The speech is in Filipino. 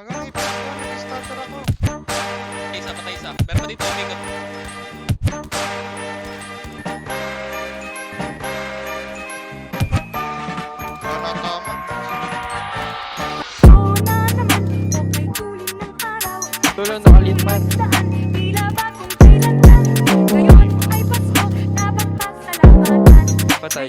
Hanggang ipin ko, nag-starter ako. Patay isa. Meron pa dito, umigot. Wala na tama. Tulo nakalitman. Patay.